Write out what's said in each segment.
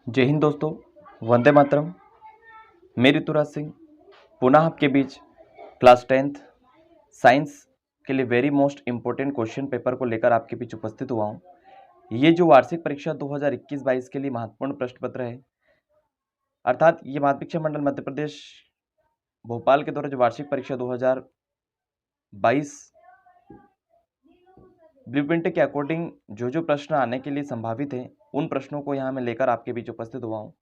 जय हिंद दोस्तों, वंदे मातरम। मैं ऋतुराज सिंह पुनः आपके बीच क्लास 10th साइंस के लिए very most important question paper को लेकर आपके बीच उपस्थित हुआ हूँ। ये जो वार्षिक परीक्षा 2021-22 के लिए महत्वपूर्ण प्रश्न पत्र है, अर्थात ये माध्यमिक शिक्षा मंडल मध्य प्रदेश भोपाल के द्वारा जो वार्षिक परीक्षा 2022 ब्लूप्रिंट के अकॉर्डिंग जो प्रश्न आने के लिए संभावित है, उन प्रश्नों को यहाँ मैं लेकर आपके बीच उपस्थित हुआ हूँ।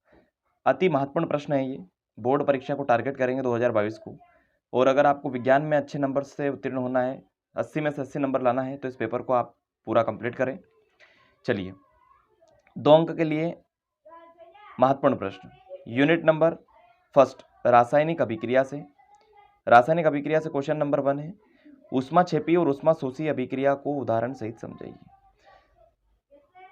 अति महत्वपूर्ण प्रश्न है ये, बोर्ड परीक्षा को टारगेट करेंगे 2022 को। और अगर आपको विज्ञान में अच्छे नंबर से उत्तीर्ण होना है, 80 में से 80 नंबर लाना है, तो इस पेपर को आप पूरा कंप्लीट करें। चलिए, 2 अंक के लिए महत्वपूर्ण प्रश्न। यूनिट नंबर फर्स्ट, रासायनिक अभिक्रिया से। रासायनिक अभिक्रिया से क्वेश्चन नंबर 1 है, ऊष्माक्षेपी और ऊष्माशोषी अभिक्रिया को उदाहरण सहित समझाइए।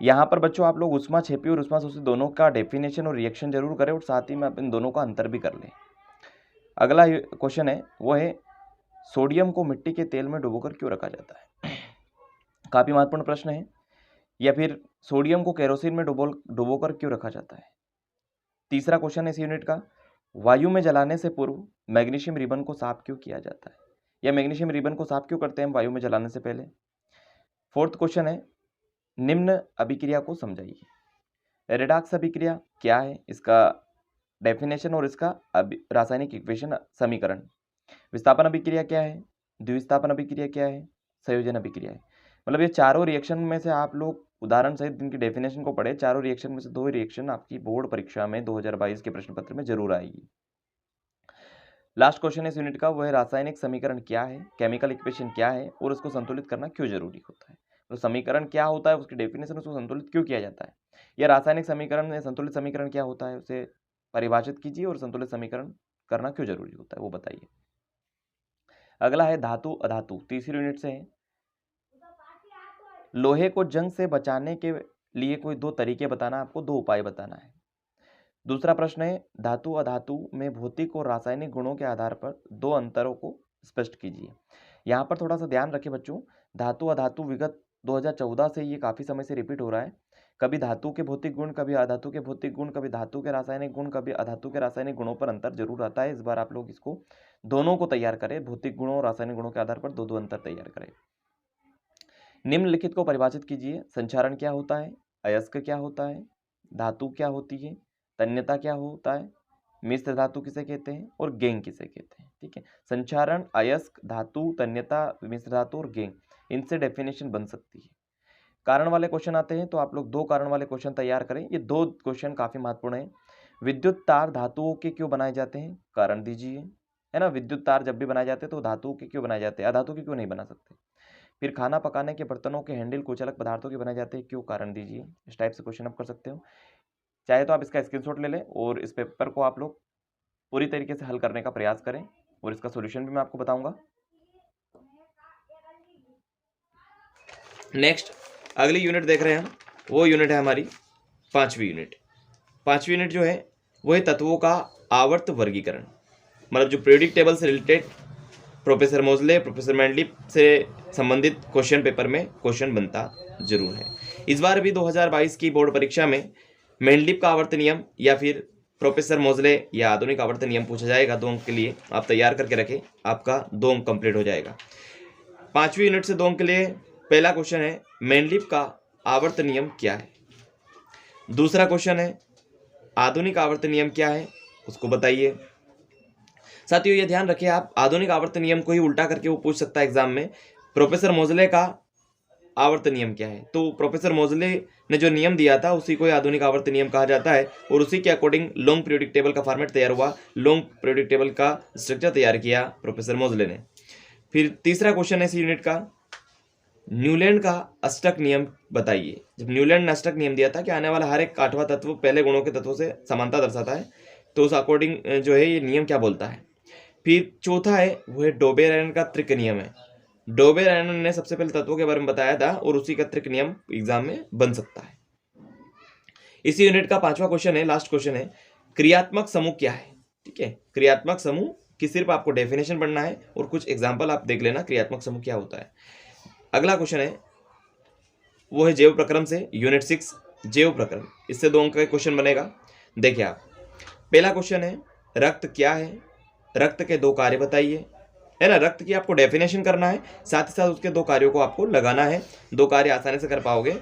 यहाँ पर बच्चों आप लोग ऊष्माक्षेपी और ऊष्माशोषी दोनों का डेफिनेशन और रिएक्शन जरूर करें और साथ ही में आप इन दोनों का अंतर भी कर लें। अगला क्वेश्चन है वो है, सोडियम को मिट्टी के तेल में डुबोकर क्यों रखा जाता है। काफी महत्वपूर्ण प्रश्न है। या फिर सोडियम को केरोसिन में डुबोकर क्यों रखा जाता है। तीसरा क्वेश्चन है इस यूनिट का, वायु में जलाने से पूर्व मैग्नीशियम रिबन को साफ क्यों किया जाता है, या मैग्नीशियम रिबन को साफ क्यों करते हैं वायु में जलाने से पहले। फोर्थ क्वेश्चन है, निम्न अभिक्रिया को समझाइए। रेडॉक्स अभिक्रिया क्या है, इसका डेफिनेशन और इसका रासायनिक इक्वेशन समीकरण। विस्थापन अभिक्रिया क्या है, द्विविस्थापन अभिक्रिया क्या है, संयोजन अभिक्रिया है। मतलब ये चारों रिएक्शन में से आप लोग उदाहरण सहित इनकी डेफिनेशन को पढ़े। चारों रिएक्शन में से 2 रिएक्शन आपकी बोर्ड परीक्षा में 2022 के प्रश्न पत्र में जरूर आएगी। लास्ट क्वेश्चन इस यूनिट का वो है, रासायनिक समीकरण क्या है, केमिकल इक्वेशन क्या है और उसको संतुलित करना क्यों जरूरी होता है। तो समीकरण क्या होता है, उसकी डेफिनेशन, उसको संतुलित क्यों किया जाता है, या रासायनिक समीकरण में संतुलित समीकरण क्या होता है, उसे परिभाषित कीजिए और संतुलित समीकरण करना क्यों जरूरी होता है वो बताइए। अगला है धातु अधातु, तीसरी यूनिट से है। लोहे को जंग से बचाने के लिए कोई 2 तरीके बताना, आपको 2 उपाय बताना है। दूसरा प्रश्न है, धातु अधातु में भौतिक और रासायनिक गुणों के आधार पर 2 अंतरों को स्पष्ट कीजिए। यहाँ पर थोड़ा सा ध्यान रखें बच्चों, धातु अधातु विगत 2014 से ये काफी समय से रिपीट हो रहा है। कभी धातु के भौतिक गुण, कभी अधातु के भौतिक गुण, कभी धातु के रासायनिक गुण, कभी अधातु के रासायनिक गुणों पर अंतर जरूर आता है। इस बार आप लोग इसको दोनों को तैयार करें, भौतिक गुणों और रासायनिक गुणों के आधार पर 2 अंतर तैयार करें। निम्नलिखित को परिभाषित कीजिए। संचारण क्या होता है, अयस्क क्या होता है, धातु क्या होती है, तन्यता क्या होता है, मिश्र धातु किसे कहते हैं और गेंग किसे कहते हैं। ठीक है, संचारण, अयस्क, धातु, तन्यता, मिश्र धातु और गेंग, इनसे डेफिनेशन बन सकती है। कारण वाले क्वेश्चन आते हैं तो आप लोग 2 कारण वाले क्वेश्चन तैयार करें। ये 2 क्वेश्चन काफी महत्वपूर्ण है। विद्युत तार धातुओं के क्यों बनाए जाते हैं, कारण दीजिए, है ना। विद्युत तार जब भी बनाए जाते हैं तो धातुओं के क्यों बनाए जाते हैं, अधातु के क्यों नहीं बना सकते। फिर खाना पकाने के बर्तनों के हैंडल कुचलक पदार्थों के बनाए जाते हैं, क्यों, कारण दीजिए। इस टाइप से क्वेश्चन आप कर सकते हो। चाहे तो आप इसका स्क्रीनशॉट ले लें और इस पेपर को आप लोग पूरी तरीके से हल करने का प्रयास करें और इसका सॉल्यूशन भी मैं आपको बताऊंगा। नेक्स्ट अगली यूनिट देख रहे हैं हम, वो यूनिट है हमारी 5वीं यूनिट। 5वीं यूनिट जो है वो है तत्वों का आवर्त वर्गीकरण। मतलब जो पीरियोडिक टेबल से रिलेटेड प्रोफेसर मोजले, प्रोफेसर मैंडलिप से संबंधित क्वेश्चन पेपर में क्वेश्चन बनता जरूर है। इस बार भी 2022 की बोर्ड परीक्षा में मैंडलिप का आवर्त नियम या फिर प्रोफेसर मोजले या आधुनिक आवर्त नियम पूछा जाएगा। 2 अंक के लिए आप तैयार करके रखें, आपका 2 अंक कंप्लीट हो जाएगा। 5वीं यूनिट से 2 अंक के लिए पहला क्वेश्चन है, मैंडलिप का आवर्त नियम क्या है। दूसरा क्वेश्चन है, आधुनिक आवर्त नियम क्या है, उसको बताइए। साथियों ये ध्यान रखिए, आप आधुनिक आवर्त नियम को ही उल्टा करके वो पूछ सकता है एग्जाम में, प्रोफेसर मोजले का आवर्त नियम क्या है। तो प्रोफेसर मोजले ने जो नियम दिया था उसी को आधुनिक आवर्त नियम कहा जाता है और उसी के अकॉर्डिंग लॉन्ग पीरियोडिक टेबल का फॉर्मेट तैयार हुआ, लॉन्ग पीरियोडिक टेबल का स्ट्रक्चर तैयार किया प्रोफेसर मोजले ने। फिर तीसरा क्वेश्चन है इस यूनिट का, न्यूलैंड का अष्टक नियम बताइए। जब न्यूलैंड ने अष्टक नियम दिया था कि आने वाला हर एक 8वां तत्व पहले गुणों के तत्वों से समानता दर्शाता है, तो उस अकॉर्डिंग जो है ये नियम क्या बोलता है। फिर चौथा है वो है डोबेरेन का त्रिक नियम है। डोबेरेन ने सबसे पहले तत्वों के बारे में बताया था और उसी का त्रिक नियम एग्जाम में बन सकता है। इसी यूनिट का 5वां क्वेश्चन है, लास्ट क्वेश्चन है, क्रियात्मक समूह क्या है। ठीक है, क्रियात्मक समूह की सिर्फ आपको डेफिनेशन पढ़ना है और कुछ एग्जाम्पल आप देख लेना क्रियात्मक समूह क्या होता है। अगला क्वेश्चन है वो है जैव प्रक्रम से यूनिट 6 जैव प्रकरण, इससे 2 अंक का क्वेश्चन बनेगा। देखिए आप, पहला क्वेश्चन है रक्त क्या है, रक्त के 2 कार्य बताइए, है ना। रक्त की आपको डेफिनेशन करना है, साथ ही साथ उसके 2 कार्यों को आपको लगाना है, 2 कार्य आसानी से कर पाओगे।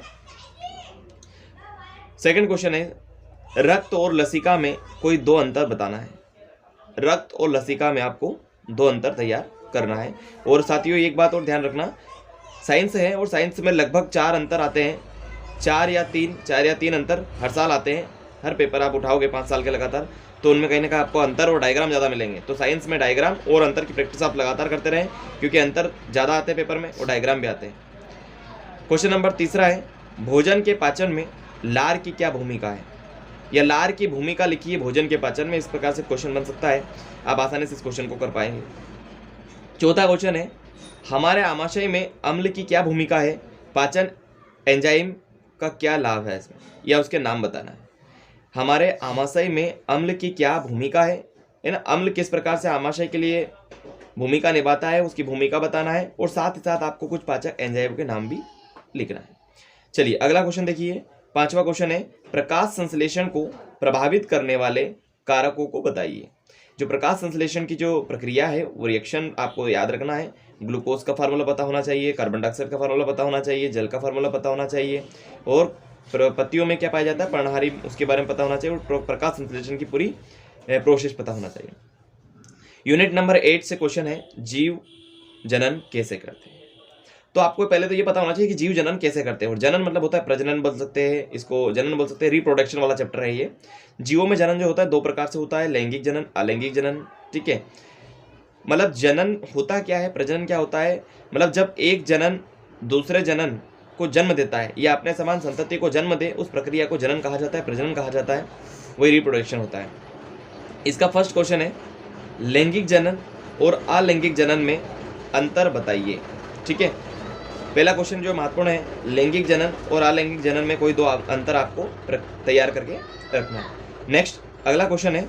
सेकंड क्वेश्चन है रक्त और लसिका में कोई 2 अंतर बताना है। रक्त और लसिका में आपको 2 अंतर तैयार करना है। और साथियों एक बात और ध्यान रखना, साइंस है और साइंस में लगभग 4 अंतर आते हैं, 4 या 3 अंतर हर साल आते हैं। हर पेपर आप उठाओगे 5 साल के लगातार, तो उनमें कहीं ना कहीं आपको अंतर और डायग्राम ज़्यादा मिलेंगे। तो साइंस में डायग्राम और अंतर की प्रैक्टिस आप लगातार करते रहें, क्योंकि अंतर ज़्यादा आते हैं पेपर में और डायग्राम भी आते हैं। क्वेश्चन नंबर तीसरा है भोजन के पाचन में लार की क्या भूमिका है, या लार की भूमिका लिखिए भोजन के पाचन में। इस प्रकार से क्वेश्चन बन सकता है, आप आसानी से इस क्वेश्चन को कर पाएंगे। चौथा क्वेश्चन है हमारे आमाशय में अम्ल की क्या भूमिका है, पाचन एंजाइम का क्या लाभ है इसमें, या उसके नाम बताना है। हमारे आमाशय में अम्ल की क्या भूमिका है ना, अम्ल किस प्रकार से आमाशय के लिए भूमिका निभाता है, उसकी भूमिका बताना है, और साथ ही साथ आपको कुछ पाचक एंजाइम के नाम भी लिखना है। चलिए अगला क्वेश्चन देखिए, 5वां क्वेश्चन है प्रकाश संश्लेषण को प्रभावित करने वाले कारकों को बताइए। जो प्रकाश संश्लेषण की जो प्रक्रिया है वो रिएक्शन आपको याद रखना है। ग्लूकोज का फार्मूला पता होना चाहिए, कार्बन डाइऑक्साइड का फार्मूला पता होना चाहिए, जल का फार्मूला पता होना चाहिए, और पत्तियों में क्या पाया जाता है पर्णहारी, उसके बारे में पता होना चाहिए, और प्रकाश संश्लेषण की पूरी प्रोसेस पता होना चाहिए। यूनिट नंबर 8 से क्वेश्चन है जीव जनन कैसे करते हैं। तो आपको पहले तो ये पता होना चाहिए कि जीव जनन कैसे करते हैं, और जनन मतलब होता है प्रजनन बोल सकते हैं, इसको जनन बोल सकते हैं, रिप्रोडक्शन वाला चैप्टर है ये। जीवों में जनन जो होता है 2 प्रकार से होता है, लैंगिक जनन, अलैंगिक जनन। ठीक है, मतलब जनन होता क्या है, प्रजनन क्या होता है, मतलब जब एक जनन दूसरे जनन को जन्म देता है या अपने समान संतति को जन्म दे, उस प्रक्रिया को जनन कहा जाता है, प्रजनन कहा जाता है, वही रिप्रोडक्शन होता है। इसका फर्स्ट क्वेश्चन है लैंगिक जनन और अलैंगिक जनन में अंतर बताइए। ठीक है, पहला क्वेश्चन जो महत्वपूर्ण है, लैंगिक जनन और अलैंगिक जनन में कोई 2 अंतर आपको तैयार करके रखना है। नेक्स्ट अगला क्वेश्चन है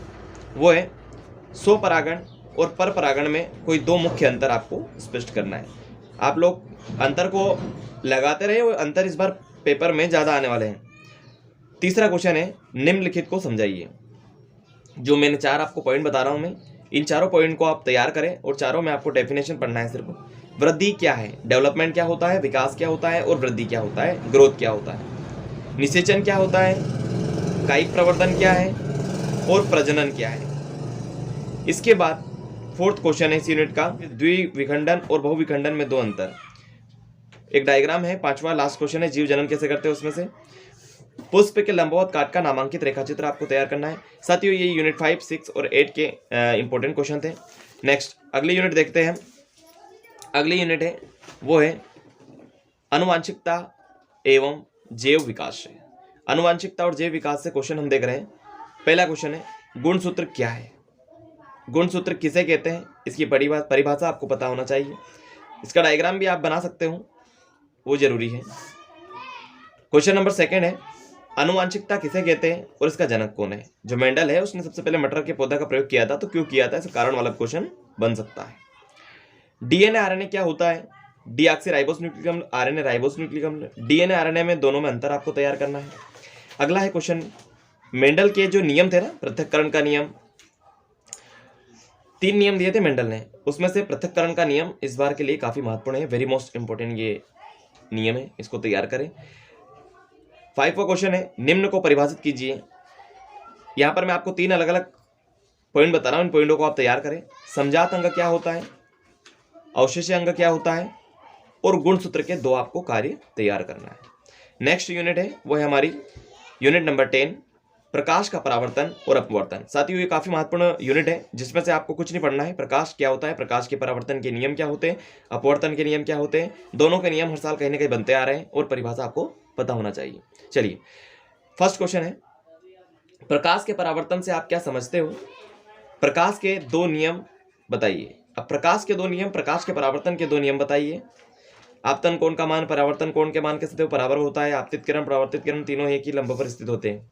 वो है स्वपरागण और परपरागण में कोई 2 मुख्य अंतर आपको स्पष्ट करना है। आप लोग अंतर को लगाते रहे, और अंतर इस बार पेपर में ज़्यादा आने वाले हैं। तीसरा क्वेश्चन है निम्नलिखित को समझाइए। जो मैंने 4 आपको पॉइंट बता रहा हूँ मैं, इन चारों पॉइंट को आप तैयार करें, और चारों में आपको डेफिनेशन पढ़ना है सिर्फ। वृद्धि क्या है, डेवलपमेंट क्या होता है, विकास क्या होता है, और वृद्धि क्या होता है, ग्रोथ क्या होता है। निषेचन क्या होता है, कायिक प्रवर्धन क्या है, और प्रजनन क्या है। इसके बाद 4th क्वेश्चन है इस यूनिट का, द्विविखंडन और बहुविखंडन में 2 अंतर। एक डायग्राम है। 5वां लास्ट क्वेश्चन है जीव जनन कैसे करते हैं, उसमें से पुष्प के लंबवत काट का नामांकित रेखाचित्र आपको तैयार करना है। साथियों ये यूनिट 5, 6 और 8 के इंपॉर्टेंट क्वेश्चन थे। नेक्स्ट अगली यूनिट देखते हैं। अगली यूनिट है वो है आनुवांशिकता एवं जैव विकास से। आनुवांशिकता और जैव विकास से क्वेश्चन हम देख रहे हैं। पहला क्वेश्चन है गुणसूत्र क्या है, गुणसूत्र किसे कहते हैं, इसकी परिभाषा आपको पता होना चाहिए। इसका डायग्राम भी आप बना सकते हो, वो जरूरी है। क्वेश्चन नंबर 2 है आनुवांशिकता किसे कहते हैं और इसका जनक कौन है। जो मेंडल है उसने सबसे पहले मटर के पौधा का प्रयोग किया था, तो क्यों किया था, इसका कारण वाला क्वेश्चन बन सकता है। डीएनए आरएनए क्या होता है, डीऑक्सीराइबोस न्यूक्लिक अम्ल, आरएनए राइबोस न्यूक्लिक अम्ल। डीएनए आरएनए में दोनों में अंतर आपको तैयार करना है। अगला है क्वेश्चन मेंडल के जो नियम थे ना, पृथक्करण का नियम, 3 नियम दिए थे मेंडल ने, उसमें से पृथक्करण का नियम इस बार के लिए काफी महत्वपूर्ण है, वेरी मोस्ट इंपॉर्टेंट ये नियम है, इसको तैयार करें। 5वां क्वेश्चन है निम्न को परिभाषित कीजिए। यहां पर मैं आपको 3 अलग अलग पॉइंट बता रहा हूं, इन पॉइंटों को आप तैयार करें। समजात अंग क्या होता है, अवशेष्य अंग क्या होता है, और गुणसूत्र के 2 आपको कार्य तैयार करना है। नेक्स्ट यूनिट है वो है हमारी यूनिट नंबर 10, प्रकाश का परावर्तन और अपवर्तन। साथियों ये काफी महत्वपूर्ण यूनिट है, जिसमें से आपको कुछ नहीं पढ़ना है। प्रकाश क्या होता है, प्रकाश के परावर्तन के नियम क्या होते हैं, अपवर्तन के नियम क्या होते हैं, दोनों के नियम हर साल कहीं ना कहीं बनते आ रहे हैं, और परिभाषा आपको पता होना चाहिए। चलिए फर्स्ट क्वेश्चन है प्रकाश के परावर्तन से आप क्या समझते हो, प्रकाश के 2 नियम बताइए। अब प्रकाश के 2 नियम, प्रकाश के परावर्तन के 2 नियम बताइए। आपतन कोण का मान परावर्तन कोण के मान के सदैव बराबर होता है। आपतित किरण परावर्तित किरण तीनों एक ही लंब पर स्थित होते हैं।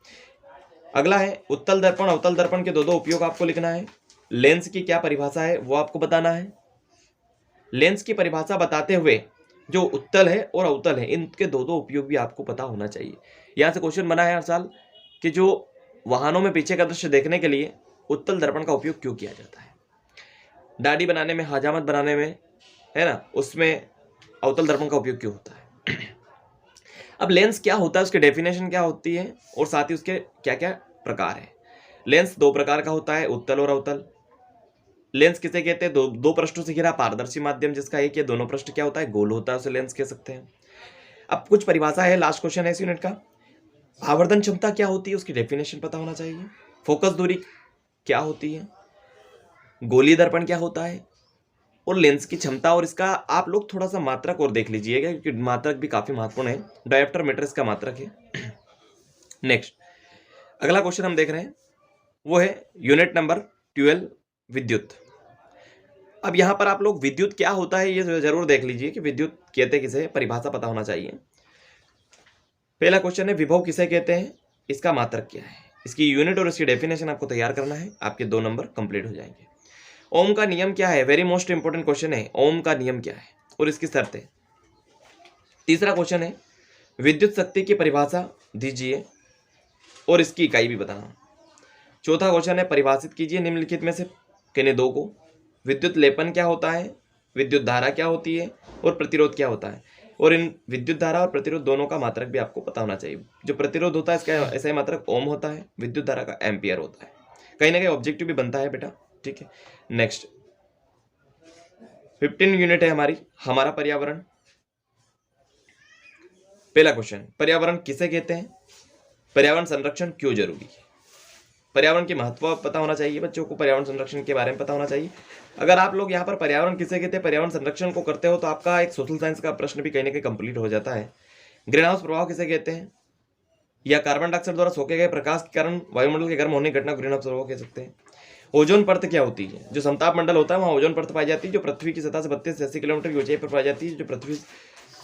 अगला है उत्तल दर्पण अवतल दर्पण के 2 उपयोग आपको लिखना है। लेंस की क्या परिभाषा है वो आपको बताना है। लेंस की परिभाषा बताते हुए जो उत्तल है और अवतल है, इनके दो दो उपयोग भी आपको पता होना चाहिए। यहाँ से क्वेश्चन बना है हर साल कि जो वाहनों में पीछे का दृश्य देखने के लिए उत्तल दर्पण का उपयोग क्यों किया जाता है। दाढ़ी बनाने में, हजामत बनाने में, है ना, उसमें अवतल दर्पण का उपयोग क्यों होता है। अब लेंस क्या होता है, उसकी डेफिनेशन क्या होती है और साथ ही उसके क्या क्या प्रकार है। लेंस दो प्रकार का होता है, उत्तल और अवतल। लेंस किसे कहते हैं, दो पृष्ठों से घिरा पारदर्शी माध्यम जिसका एक या दोनों पृष्ठ क्या होता है, गोल होता है, उसे लेंस कह सकते हैं। अब कुछ परिभाषा है, लास्ट क्वेश्चन है इस यूनिट का। आवर्धन क्षमता क्या होती है, उसकी डेफिनेशन पता होना चाहिए। फोकस दूरी क्या होती है, गोलीय दर्पण क्या होता है, और लेंस की क्षमता। और इसका आप लोग थोड़ा सा मात्रक और देख लीजिएगा क्योंकि मात्रक भी काफी महत्वपूर्ण है। डायोप्टर मीटर इसका मात्रक है। नेक्स्ट अगला क्वेश्चन हम देख रहे हैं वो है यूनिट नंबर 12, विद्युत। अब यहां पर आप लोग विद्युत क्या होता है ये जरूर देख लीजिए कि विद्युत कहते किसे, परिभाषा पता होना चाहिए। पहला क्वेश्चन है विभव किसे कहते हैं, इसका मात्रक क्या है, इसकी यूनिट और इसकी डेफिनेशन आपको तैयार करना है, आपके 2 नंबर कंप्लीट हो जाएंगे। ओम का नियम क्या है, वेरी मोस्ट इंपोर्टेंट क्वेश्चन है, ओम का नियम क्या है और इसकी शर्तें। तीसरा क्वेश्चन है विद्युत शक्ति की परिभाषा दीजिए और इसकी इकाई भी बताना। चौथा क्वेश्चन है परिभाषित कीजिए निम्नलिखित में से किन्हीं दो को। विद्युत लेपन क्या होता है, विद्युत धारा क्या होती है और प्रतिरोध क्या होता है। और इन विद्युत धारा और प्रतिरोध दोनों का मात्रक भी आपको पता होना चाहिए। जो प्रतिरोध होता है इसका ऐसा ही मात्रक ओम होता है, विद्युत धारा का एम्पियर होता है। कहीं ना कहीं ऑब्जेक्टिव भी बनता है बेटा, ठीक है। नेक्स्ट 15 यूनिट है हमारी, हमारा पर्यावरण। पहला क्वेश्चन, पर्यावरण किसे कहते हैं, पर्यावरण संरक्षण क्यों जरूरी है। पर्यावरण के महत्व पता होना चाहिए बच्चों को, पर्यावरण संरक्षण के बारे में पता होना चाहिए। अगर आप लोग यहाँ पर पर्यावरण किसे कहते हैं, पर्यावरण संरक्षण को करते हो तो आपका एक सोशल साइंस का प्रश्न भी कहीं ना कहीं कंप्लीट हो जाता है। ग्रीन हाउस प्रभाव किसे कहते हैं, या कार्बन डाइऑक्साइड द्वारा सोखे गए प्रकाश के कारण वायुमंडल के गर्म होने की घटना ग्रीन हाउस प्रभाव कह सकते हैं। ओजोन परत क्या होती है, जो समताप मंडल होता है वहां ओजोन परत पाई जाती है, जो पृथ्वी की सतह से 32 से 80 किलोमीटर की ऊंचाई पर पाई जाती है, जो पृथ्वी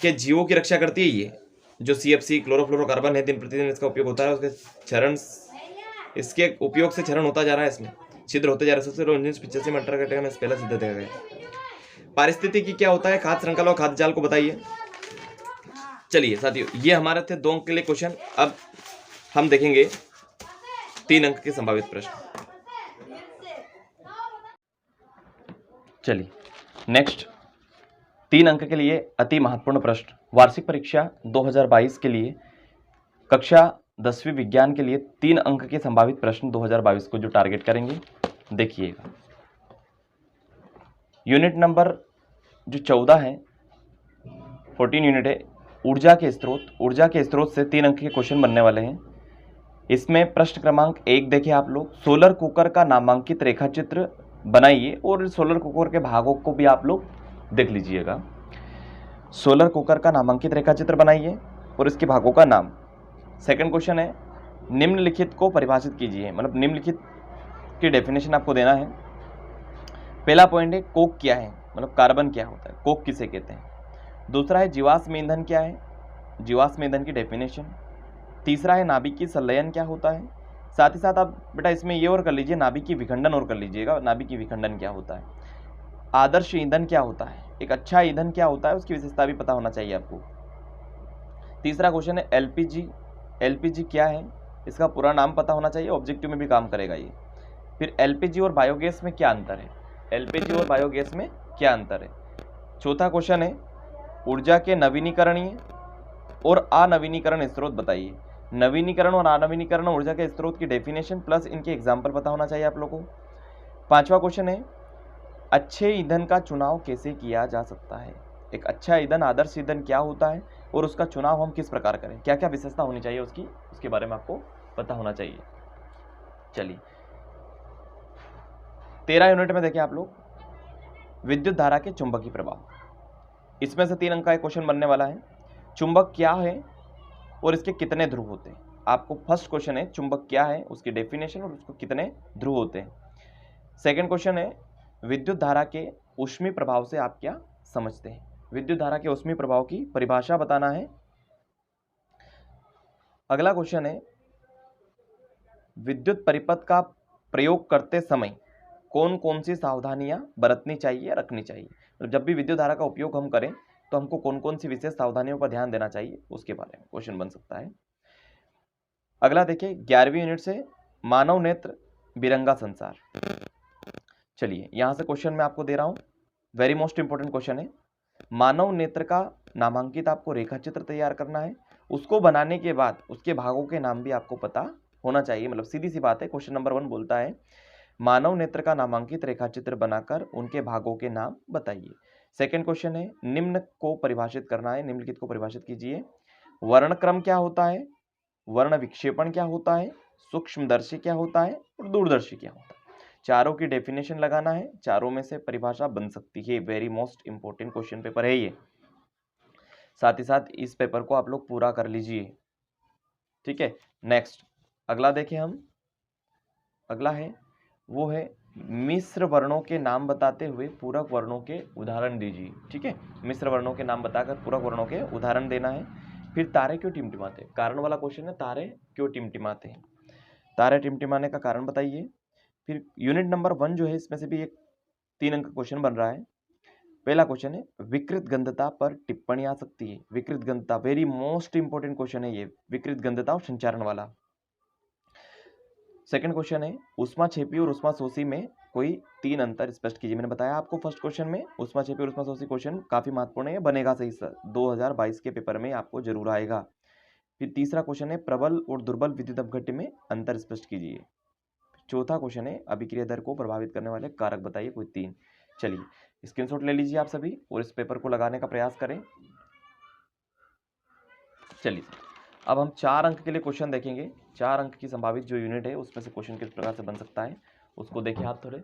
के जीवों की रक्षा करती है। ये जो CFC क्लोरोफ्लोरोकार्बन है, दिन प्रतिदिन इसका उपयोग होता है, उसके क्षरण, इसके उपयोग से क्षरण होता जा रहा है, इसमें छिद्र होते जा रहा है। सबसे 1985 में अंटार्कटिका में पहला सिद्ध देखा गया। पारिस्थितिकी क्या होता है, खाद्य श्रृंखला और खाद्य जाल को बताइए। चलिए साथियों, ये हमारे थे 2 अंक के लिए क्वेश्चन। अब हम देखेंगे 3 अंक के संभावित प्रश्न। चलिए नेक्स्ट 3 अंक के लिए अति महत्वपूर्ण प्रश्न, वार्षिक परीक्षा 2022 के लिए कक्षा 10वीं विज्ञान के लिए 3 अंक के संभावित प्रश्न 2022 को जो टारगेट करेंगे, देखिएगा। यूनिट नंबर जो 14 है, 14 यूनिट है, ऊर्जा के स्रोत। ऊर्जा के स्रोत से 3 अंक के क्वेश्चन बनने वाले हैं। इसमें प्रश्न क्रमांक 1 देखिए आप लोग, सोलर कुकर का नामांकित रेखाचित्र बनाइए और सोलर कुकर के भागों को भी आप लोग देख लीजिएगा। सोलर कुकर का नामांकित रेखाचित्र बनाइए और इसके भागों का नाम। सेकंड क्वेश्चन है निम्नलिखित को परिभाषित कीजिए, मतलब निम्नलिखित की डेफिनेशन आपको देना है। पहला पॉइंट है कोक क्या है, मतलब कार्बन क्या होता है, कोक किसे कहते हैं। दूसरा है जीवाश्म ईंधन क्या है, जीवाश्म ईंधन की डेफिनेशन। तीसरा है नाभिकीय संलयन क्या होता है। साथ ही साथ आप बेटा इसमें ये और कर लीजिए, नाभिकीय विखंडन और कर लीजिएगा, नाभिकीय विखंडन क्या होता है। आदर्श ईंधन क्या होता है, एक अच्छा ईंधन क्या होता है, उसकी विशेषता भी पता होना चाहिए आपको। तीसरा क्वेश्चन है LPG, LPG क्या है, इसका पूरा नाम पता होना चाहिए, ऑब्जेक्टिव में भी काम करेगा ये। फिर LPG और बायोगैस में क्या अंतर है, LPG और बायोगैस में क्या अंतर है। चौथा क्वेश्चन है ऊर्जा के नवीनीकरणीय और अनवीनीकरण स्रोत बताइए। नवीनीकरण और अनवीनीकरण ऊर्जा के स्रोत की डेफिनेशन प्लस इनके एग्जाम्पल पता होना चाहिए आप लोगों को। पांचवा क्वेश्चन है अच्छे ईंधन का चुनाव कैसे किया जा सकता है, एक अच्छा ईंधन, आदर्श ईंधन क्या होता है और उसका चुनाव हम किस प्रकार करें, क्या क्या विशेषता होनी चाहिए उसकी, उसके बारे में आपको पता होना चाहिए। चलिए 13 यूनिट में देखिए आप लोग, विद्युत धारा के चुंबकीय प्रभाव। इसमें से 3 अंक का एक क्वेश्चन बनने वाला है। चुंबक क्या है और इसके कितने ध्रुव होते हैं। आपको फर्स्ट क्वेश्चन है चुंबक क्या है, उसकी डेफिनेशन और उसको कितने ध्रुव होते हैं। सेकंड क्वेश्चन है विद्युत धारा के ऊष्मीय प्रभाव से आप क्या समझते हैं, विद्युत धारा के ऊष्मीय प्रभाव की परिभाषा बताना है। अगला क्वेश्चन है विद्युत परिपथ का प्रयोग करते समय कौन कौन सी सावधानियां बरतनी चाहिए, रखनी चाहिए। तो जब भी विद्युत धारा का उपयोग हम करें तो हमको कौन कौन सी विशेष सावधानियों पर ध्यान देना चाहिए उसके बारे में क्वेश्चन बन सकता है। अगला देखिए 11वीं यूनिट से मानव नेत्र बिरंगा संसार। चलिए यहां से क्वेश्चन मैं आपको दे रहा हूं, वेरी मोस्ट इंपोर्टेंट क्वेश्चन है। मानव नेत्र का नामांकित आपको रेखा चित्र तैयार करना है, उसको बनाने के बाद उसके भागों के नाम भी आपको पता होना चाहिए। मतलब सीधी सी बात है, क्वेश्चन नंबर 1 बोलता है मानव नेत्र का नामांकित रेखा चित्र बनाकर उनके भागों के नाम बताइए। सेकंड क्वेश्चन है निम्न को परिभाषित करना है, निम्नलिखित को परिभाषित कीजिए। वर्णक्रम क्या होता है, वर्ण विक्षेपण क्या होता है, सूक्ष्मदर्शी क्या होता है और दूरदर्शी क्या होता है। चारों की डेफिनेशन लगाना है, चारों में से परिभाषा बन सकती है। Very most important question paper है ये। साथ ही साथ इस पेपर को आप लोग पूरा कर लीजिए, ठीक है। नेक्स्ट अगला देखें हम, अगला है वो है मिश्र वर्णों के नाम बताते हुए पूरक वर्णों के उदाहरण दीजिए, ठीक है। मिश्र वर्णों के नाम बताकर पूरक वर्णों के उदाहरण देना है। फिर तारे क्यों टिमटिमाते, कारण वाला क्वेश्चन है, तारे क्यों टिमटिमाते हैं, तारे टिमटिमाने का कारण बताइए। फिर यूनिट नंबर 1 जो है इसमें से भी एक 3 अंक क्वेश्चन बन रहा है। पहला क्वेश्चन है विकृत गंधता पर टिप्पणी आ सकती है। विकृत गंधता वेरी मोस्ट इंपोर्टेंट क्वेश्चन है ये, विकृत गंधता और संचारण वाला। सेकंड क्वेश्चन है ऊष्माक्षेपी और ऊष्माशोषी में कोई 3 अंतर स्पष्ट कीजिए। मैंने बताया आपको फर्स्ट क्वेश्चन में ऊष्माक्षेपी और ऊष्माशोषी क्वेश्चन काफी महत्वपूर्ण है, बनेगा सही सर 2022 के पेपर में आपको जरूर आएगा। फिर तीसरा क्वेश्चन है प्रबल और दुर्बल विद्युत अपघट्य में अंतर स्पष्ट कीजिए। चौथा क्वेश्चन है अभिक्रिया दर को प्रभावित करने वाले कारक बताइए कोई 3। चलिए स्क्रीनशॉट ले लीजिए आप सभी और इस पेपर को लगाने का प्रयास करें। चलिए अब हम 4 अंक के लिए क्वेश्चन देखेंगे। 4 अंक की संभावित जो यूनिट है उसमें से क्वेश्चन किस प्रकार से बन सकता है उसको देखिए आप थोड़े।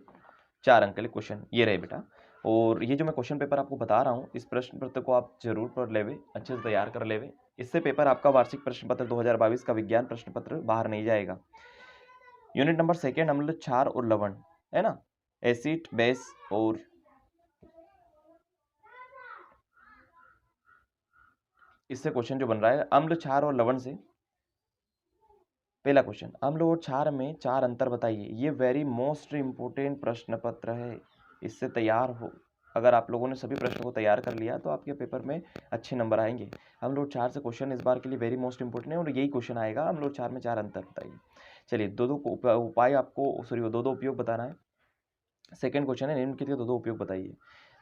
4 अंक के लिए क्वेश्चन ये रहे बेटा, और ये जो मैं क्वेश्चन पेपर आपको बता रहा हूँ इस प्रश्न पत्र को आप जरूर पढ़ लेवे, अच्छे से तैयार कर लेवे। इससे पेपर आपका वार्षिक प्रश्न पत्र 2022 का विज्ञान प्रश्न पत्र बाहर नहीं जाएगा। यूनिट नंबर 2 अम्ल क्षार और लवण है ना, एसिड बेस और इससे क्वेश्चन जो बन रहा है अम्ल क्षार और लवण से। पहला क्वेश्चन अम्ल और क्षार में 4 अंतर बताइए। ये वेरी मोस्ट इंपोर्टेंट प्रश्न पत्र है, इससे तैयार हो। अगर आप लोगों ने सभी प्रश्नों को तैयार कर लिया तो आपके पेपर में अच्छे नंबर आएंगे। अम्ल और क्षार से क्वेश्चन इस बार के लिए वेरी मोस्ट इंपोर्टेंट है और यही क्वेश्चन आएगा, अम्ल और क्षार में 4 अंतर बताइए। चलिए दो उपाय आपको दो उपयोग बताना है। सेकंड क्वेश्चन है निम्नलिखित के 2 उपयोग बताइए।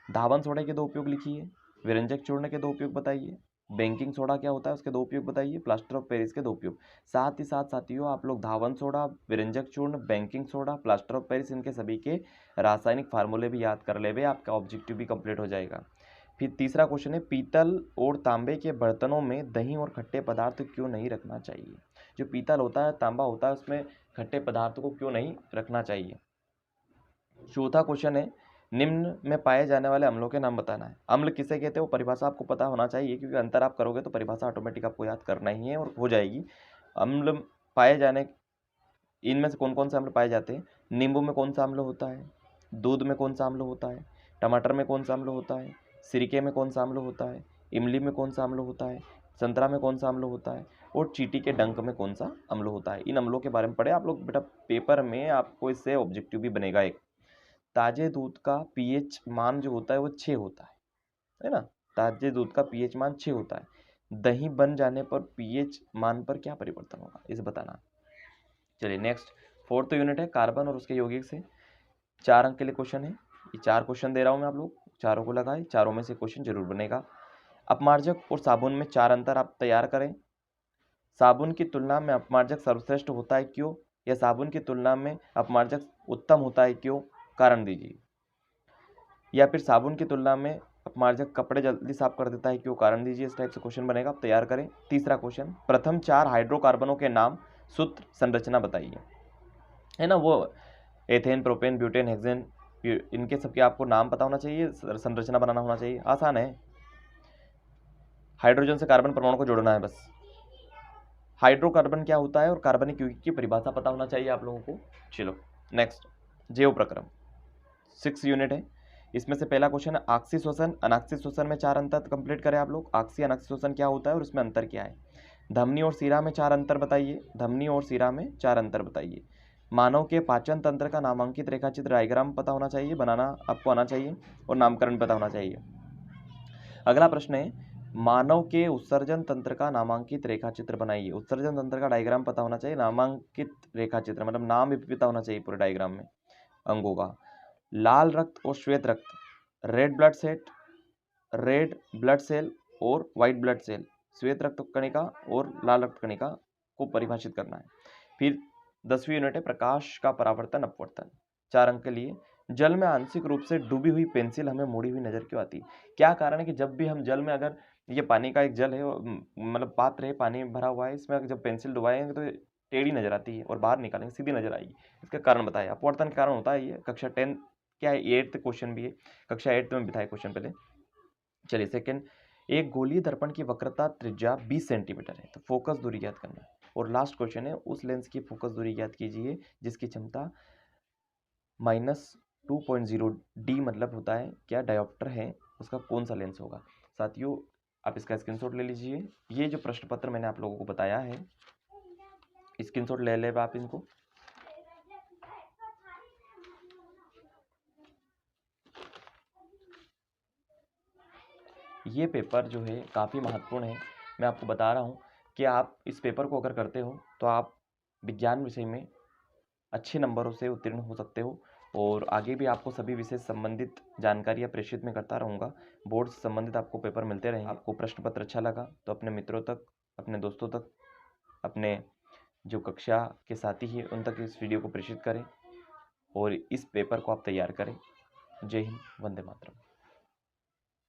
धावन सोडा के 2 उपयोग लिखिए, विरंजक चूर्ण के 2 उपयोग बताइए, बेकिंग सोडा क्या होता है उसके 2 उपयोग बताइए, प्लास्टर ऑफ पेरिस के 2 उपयोग। साथ ही साथ साथियों आप लोग धावन सोडा, विरंजक चूर्ण, baking soda, plaster of Paris इनके सभी के रासायनिक फार्मूले भी याद कर लेवे, आपका ऑब्जेक्टिव भी कंप्लीट हो जाएगा। फिर तीसरा क्वेश्चन है पीतल और तांबे के बर्तनों में दही और खट्टे पदार्थ क्यों नहीं रखना चाहिए। जो पीतल होता है, तांबा होता है, उसमें खट्टे पदार्थ को क्यों नहीं रखना चाहिए। चौथा क्वेश्चन है निम्न में पाए जाने वाले अम्लों के नाम बताना है। अम्ल किसे कहते हैं वो परिभाषा आपको पता होना चाहिए, क्योंकि अंतर आप करोगे तो परिभाषा ऑटोमेटिक आपको याद करना ही है और हो जाएगी। अम्ल पाए जाने, इनमें से कौन कौन से अम्ल पाए जाते हैं। नींबू में कौन सा अम्ल होता है, दूध में कौन सा अम्ल होता है, टमाटर में कौन सा अम्ल होता है, सिरके में कौन सा अम्ल होता है, इमली में कौन सा अम्ल होता है, संतरा में कौन सा अम्ल होता है और चींटी के डंक में कौन सा अम्ल होता है। इन अम्लों के बारे में पढ़े आप लोग बेटा, पेपर में आपको इससे ऑब्जेक्टिव भी बनेगा एक। ताजे दूध का पीएच मान जो होता है वो 6 होता है ना, ताजे दूध का पीएच मान 6 होता है। दही बन जाने पर पीएच मान पर क्या परिवर्तन होगा इसे बताना। चलिए नेक्स्ट 4th यूनिट है कार्बन और उसके यौगिक से। 4 अंक के लिए क्वेश्चन है, ये 4 क्वेश्चन दे रहा हूं मैं, आप लोग चारों को लगाए, चारों में से क्वेश्चन जरूर बनेगा। अपमार्जक और साबुन में 4 अंतर आप तैयार करें। साबुन की तुलना में अपमार्जक सर्वश्रेष्ठ होता है क्यों, या साबुन की तुलना में अपमार्जक उत्तम होता है क्यों, कारण दीजिए। या फिर साबुन की तुलना में अपमार्जक कपड़े जल्दी साफ कर देता है क्यों, कारण दीजिए। इस टाइप से क्वेश्चन बनेगा, आप तैयार करें। तीसरा क्वेश्चन प्रथम 4 हाइड्रोकार्बनों के नाम, सूत्र, संरचना बताइए, है ना। वो एथेन, प्रोपेन, ब्यूटेन, हेक्सेन, इनके सबके आपको नाम पता होना चाहिए, संरचना बनाना होना चाहिए, आसान है। हाइड्रोजन से कार्बन परमाणु को जोड़ना है बस। हाइड्रोकार्बन क्या होता है और कार्बनिक यौगिक की परिभाषा पता होना चाहिए आप लोगों को। चलो नेक्स्ट जैव प्रक्रम 6 यूनिट है। इसमें से पहला क्वेश्चन है आक्सी श्वसन, अनाक्सी श्वसन में 4 अंतर कंप्लीट करें आप लोग। आक्सी अनाक्सी श्वसन क्या होता है और उसमें अंतर क्या है। धमनी और सीरा में 4 अंतर बताइए, धमनी और सीरा में 4 अंतर बताइए। मानव के पाचन तंत्र का नामांकित रेखाचित्र डायग्राम पता होना चाहिए, बनाना आपको आना चाहिए और नामकरण पता होना चाहिए। अगला प्रश्न है, मानव के उत्सर्जन तंत्र का नामांकित रेखाचित्र बनाइए। उत्सर्जन तंत्र का डायग्राम पता होना चाहिए, नामांकित रेखाचित्र मतलब नाम भी पता होना चाहिए पूरे डायग्राम में अंगों का। लाल रक्त और श्वेत रक्त, रेड ब्लड सेल और व्हाइट ब्लड सेल, श्वेत रक्त कणिका और लाल रक्त कणिका को परिभाषित करना है। फिर 10वीं यूनिट है, प्रकाश का परावर्तन अपवर्तन, 4 अंक के लिए। जल में आंशिक रूप से डूबी हुई पेंसिल हमें मुड़ी हुई नजर क्यों आती है? क्या कारण है कि जब भी हम जल में, अगर ये पानी का एक जल है, मतलब पात्र है, पानी भरा हुआ है, इसमें जब पेंसिल डुबाएंगे तो टेढ़ी नजर आती है और बाहर निकालेंगे सीधी नजर आएगी। इसका कारण बताया, अपवर्तन के कारण होता है ये। कक्षा 10 क्या है, 8th क्वेश्चन भी है, कक्षा 8th में बिठाए क्वेश्चन पहले। चलिए सेकंड, एक गोलीय दर्पण की वक्रता त्रिज्या 20 सेंटीमीटर है, तो फोकस दूरी ज्ञात करना है। और लास्ट क्वेश्चन है, उस लेंस की फोकस दूरी ज्ञात कीजिए जिसकी क्षमता -2.0 डी मतलब होता है क्या, डायोप्टर है, उसका कौन सा लेंस होगा। साथियों आप इसका स्क्रीनशॉट ले लीजिए। ये जो प्रश्न पत्र मैंने आप लोगों को बताया है, स्क्रीनशॉट ले ले आप इनको। ये पेपर जो है काफ़ी महत्वपूर्ण है। मैं आपको बता रहा हूँ कि आप इस पेपर को अगर करते हो तो आप विज्ञान विषय में अच्छे नंबरों से उत्तीर्ण हो सकते हो, और आगे भी आपको सभी विषय संबंधित जानकारियाँ प्रेषित में करता रहूँगा। बोर्ड से संबंधित आपको पेपर मिलते रहेंगे। आपको प्रश्न पत्र अच्छा लगा तो अपने मित्रों तक, अपने दोस्तों तक, अपने जो कक्षा के साथी हैं उन तक इस वीडियो को प्रेषित करें और इस पेपर को आप तैयार करें। जय हिंद, वंदे मातरम।